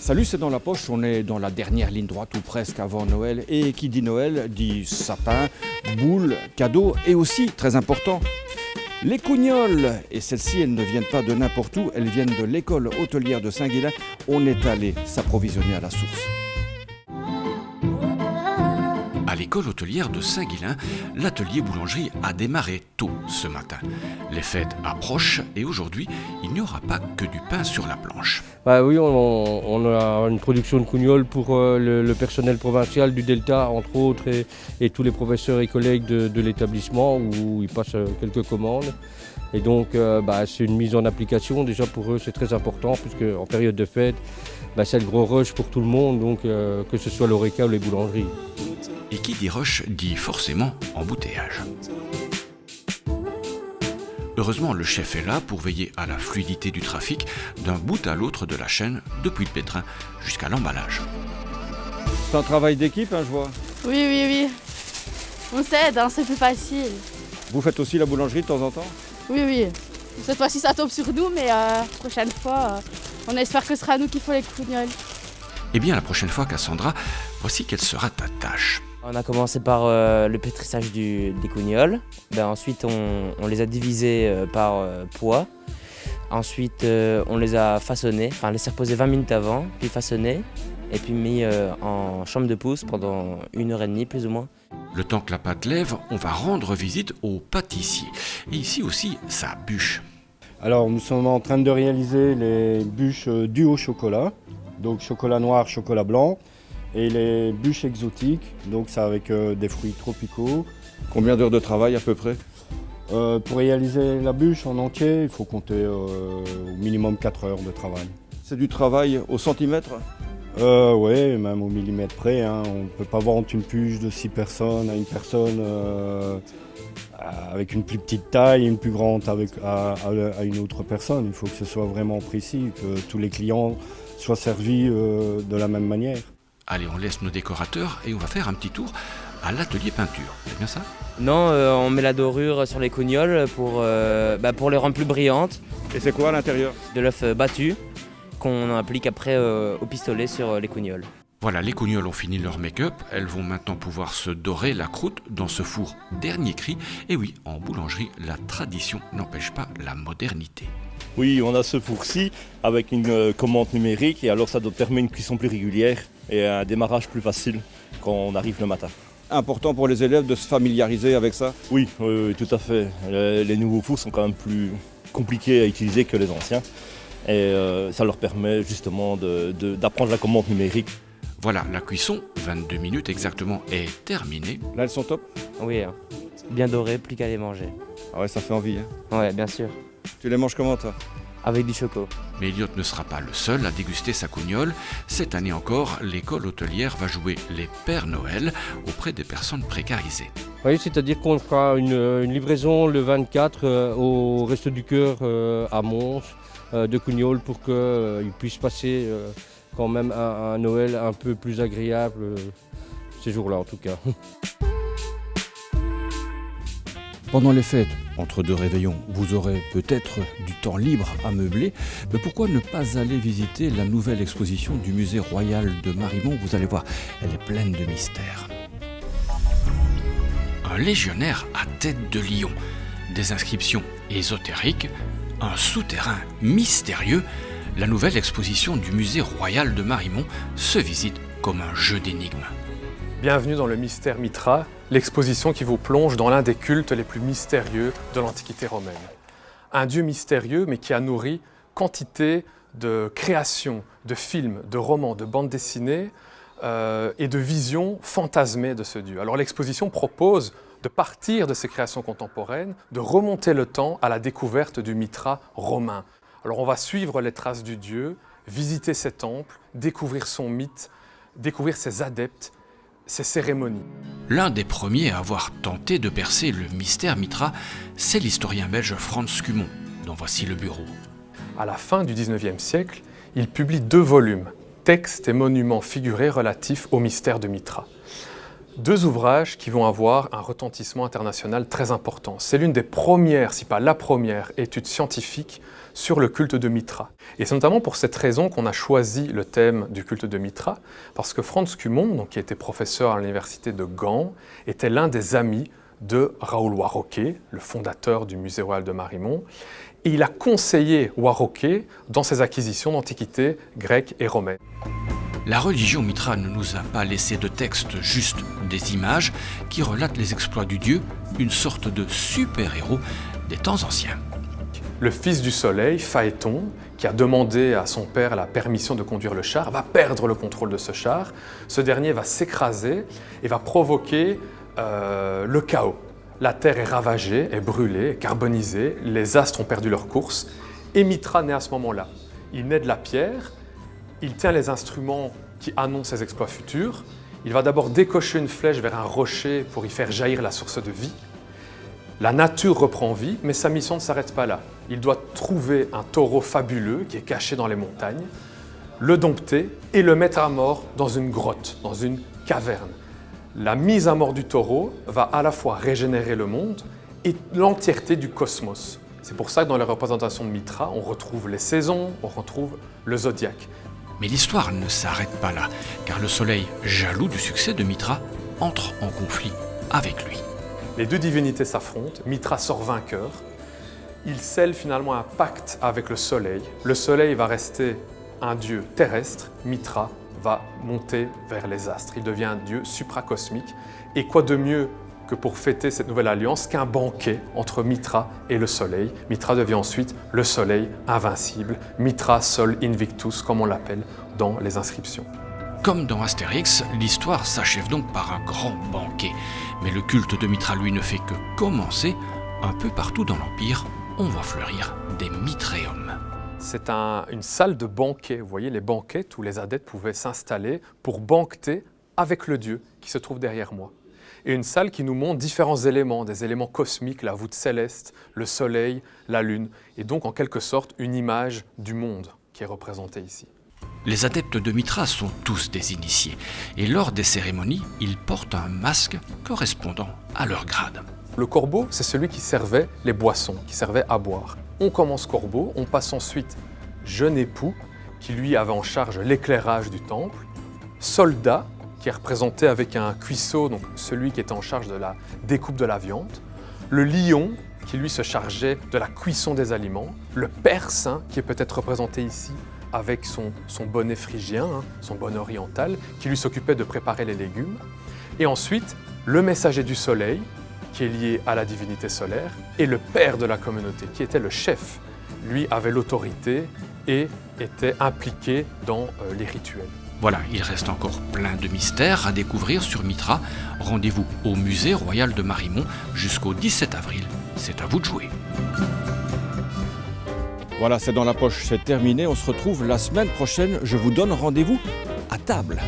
Salut, c'est dans la poche, on est dans la dernière ligne droite ou presque avant Noël. Et qui dit Noël dit sapin, boules, cadeaux et aussi, très important, les cougnoles. Et celles-ci, elles ne viennent pas de n'importe où, elles viennent de l'école hôtelière de Saint-Guilain. On est allé s'approvisionner à la source. À l'école hôtelière de Saint-Guilain, l'atelier boulangerie a démarré tôt ce matin. Les fêtes approchent et aujourd'hui, il n'y aura pas que du pain sur la planche. Oui, on a une production de cougnoles pour le personnel provincial du Delta, entre autres, et tous les professeurs et collègues de l'établissement où ils passent quelques commandes. Et donc, c'est une mise en application. Déjà pour eux, c'est très important, puisque en période de fête, c'est le gros rush pour tout le monde, donc que ce soit l'Horeca ou les boulangeries. Et qui dit rush dit forcément embouteillage. Heureusement, le chef est là pour veiller à la fluidité du trafic d'un bout à l'autre de la chaîne, depuis le pétrin jusqu'à l'emballage. C'est un travail d'équipe, je vois. Oui. On s'aide, c'est plus facile. Vous faites aussi la boulangerie de temps en temps? Oui. Cette fois-ci, ça tombe sur nous, mais prochaine fois, on espère que ce sera nous qui ferons les cougnoles. Eh bien, la prochaine fois, Cassandra, voici quelle sera ta tâche. On a commencé par le pétrissage des cougnoles. Ensuite, on les a divisés par poids. Ensuite, on les a façonnés, les a reposés 20 minutes avant, puis façonnés, et puis mis en chambre de pousse pendant 1h30 plus ou moins. Le temps que la pâte lève, on va rendre visite au pâtissier. Et ici aussi, ça bûche. Alors, nous sommes en train de réaliser les bûches dues au chocolat. Donc chocolat noir, chocolat blanc. Et les bûches exotiques, donc c'est avec des fruits tropicaux. Combien d'heures de travail à peu près? Pour réaliser la bûche en entier, il faut compter au minimum 4 heures de travail. C'est du travail au centimètre? Oui, même au millimètre près. On ne peut pas vendre une bûche de 6 personnes à une personne avec une plus petite taille, une plus grande à une autre personne. Il faut que ce soit vraiment précis, que tous les clients soient servis de la même manière. Allez, on laisse nos décorateurs et on va faire un petit tour à l'atelier peinture. C'est bien ça? Non, on met la dorure sur les cougnoles pour les rendre plus brillantes. Et c'est quoi à l'intérieur? De l'œuf battu qu'on applique après au pistolet sur les cougnoles. Voilà, les cougnoles ont fini leur make-up. Elles vont maintenant pouvoir se dorer la croûte dans ce four dernier cri. Et oui, en boulangerie, la tradition n'empêche pas la modernité. Oui, on a ce four-ci avec une commande numérique et alors ça permet une cuisson plus régulière et un démarrage plus facile quand on arrive le matin. Important pour les élèves de se familiariser avec ça? Oui, tout à fait. Les nouveaux fours sont quand même plus compliqués à utiliser que les anciens et ça leur permet justement d'apprendre la commande numérique. Voilà, la cuisson, 22 minutes exactement, est terminée. Là, elles sont top? Oui, bien dorées, plus qu'à les manger. Ah ouais, ça fait envie. Ouais, bien sûr. Tu les manges comment, toi? Avec du choco. Mais Elliot ne sera pas le seul à déguster sa cougnole. Cette année encore, l'école hôtelière va jouer les Pères Noël auprès des personnes précarisées. Oui, c'est-à-dire qu'on fera une livraison le 24 au Resto du Cœur à Mons de cougnoles pour qu'ils puissent passer quand même un Noël un peu plus agréable ces jours-là en tout cas. Pendant les fêtes, entre deux réveillons, vous aurez peut-être du temps libre à meubler. Mais pourquoi ne pas aller visiter la nouvelle exposition du musée royal de Marimont? Vous allez voir, elle est pleine de mystères. Un légionnaire à tête de lion, des inscriptions ésotériques, un souterrain mystérieux. La nouvelle exposition du musée royal de Marimont se visite comme un jeu d'énigmes. Bienvenue dans le Mystère Mitra, l'exposition qui vous plonge dans l'un des cultes les plus mystérieux de l'Antiquité romaine. Un dieu mystérieux, mais qui a nourri quantité de créations, de films, de romans, de bandes dessinées et de visions fantasmées de ce dieu. Alors l'exposition propose de partir de ces créations contemporaines, de remonter le temps à la découverte du Mitra romain. Alors on va suivre les traces du dieu, visiter ses temples, découvrir son mythe, découvrir ses adeptes, ses cérémonies. L'un des premiers à avoir tenté de percer le mystère Mitra, c'est l'historien belge Frans Cumont, dont voici le bureau. À la fin du XIXe siècle, il publie 2 volumes, textes et monuments figurés relatifs au mystère de Mitra. Deux ouvrages qui vont avoir un retentissement international très important. C'est l'une des premières, si pas la première, étude scientifique sur le culte de Mitra. Et c'est notamment pour cette raison qu'on a choisi le thème du culte de Mitra, parce que Franz Cumont, donc, qui était professeur à l'université de Gand, était l'un des amis de Raoul Warroquet, le fondateur du Musée royal de Marimont, et il a conseillé Warroquet dans ses acquisitions d'antiquités grecques et romaines. La religion Mitra ne nous a pas laissé de texte, juste des images qui relatent les exploits du dieu, une sorte de super-héros des temps anciens. Le fils du soleil, Phaéton, qui a demandé à son père la permission de conduire le char, va perdre le contrôle de ce char. Ce dernier va s'écraser et va provoquer le chaos. La terre est ravagée, est brûlée, est carbonisée, les astres ont perdu leur course et Mitra naît à ce moment-là. Il naît de la pierre. Il tient les instruments qui annoncent ses exploits futurs. Il va d'abord décocher une flèche vers un rocher pour y faire jaillir la source de vie. La nature reprend vie, mais sa mission ne s'arrête pas là. Il doit trouver un taureau fabuleux qui est caché dans les montagnes, le dompter et le mettre à mort dans une grotte, dans une caverne. La mise à mort du taureau va à la fois régénérer le monde et l'entièreté du cosmos. C'est pour ça que dans les représentations de Mitra, on retrouve les saisons, on retrouve le zodiaque. Mais l'histoire ne s'arrête pas là, car le soleil, jaloux du succès de Mitra, entre en conflit avec lui. Les deux divinités s'affrontent, Mitra sort vainqueur. Il scelle finalement un pacte avec le soleil. Le soleil va rester un dieu terrestre, Mitra va monter vers les astres. Il devient un dieu supracosmique. Et quoi de mieux que pour fêter cette nouvelle alliance qu'un banquet entre Mitra et le soleil. Mitra devient ensuite le soleil invincible, Mitra Sol Invictus, comme on l'appelle dans les inscriptions. Comme dans Astérix, l'histoire s'achève donc par un grand banquet. Mais le culte de Mitra, lui, ne fait que commencer. Un peu partout dans l'Empire, on va fleurir des mitréums. C'est une salle de banquet. Vous voyez, les banquettes où les adeptes pouvaient s'installer pour banqueter avec le dieu qui se trouve derrière moi. Et une salle qui nous montre différents éléments, des éléments cosmiques, la voûte céleste, le soleil, la lune, et donc en quelque sorte une image du monde qui est représentée ici. Les adeptes de Mitra sont tous des initiés, et lors des cérémonies, ils portent un masque correspondant à leur grade. Le corbeau, c'est celui qui servait les boissons, qui servait à boire. On commence corbeau, on passe ensuite jeune époux, qui lui avait en charge l'éclairage du temple, soldat, qui est représenté avec un cuisseau, donc celui qui était en charge de la découpe de la viande, le lion, qui lui se chargeait de la cuisson des aliments, le perse, qui est peut-être représenté ici avec son bonnet phrygien, son bonnet oriental, qui lui s'occupait de préparer les légumes, et ensuite le messager du soleil, qui est lié à la divinité solaire, et le père de la communauté, qui était le chef. Lui avait l'autorité et était impliqué dans les rituels. Voilà, il reste encore plein de mystères à découvrir sur Mitra. Rendez-vous au Musée royal de Marimont jusqu'au 17 avril. C'est à vous de jouer. Voilà, c'est dans la poche, c'est terminé. On se retrouve la semaine prochaine. Je vous donne rendez-vous à table.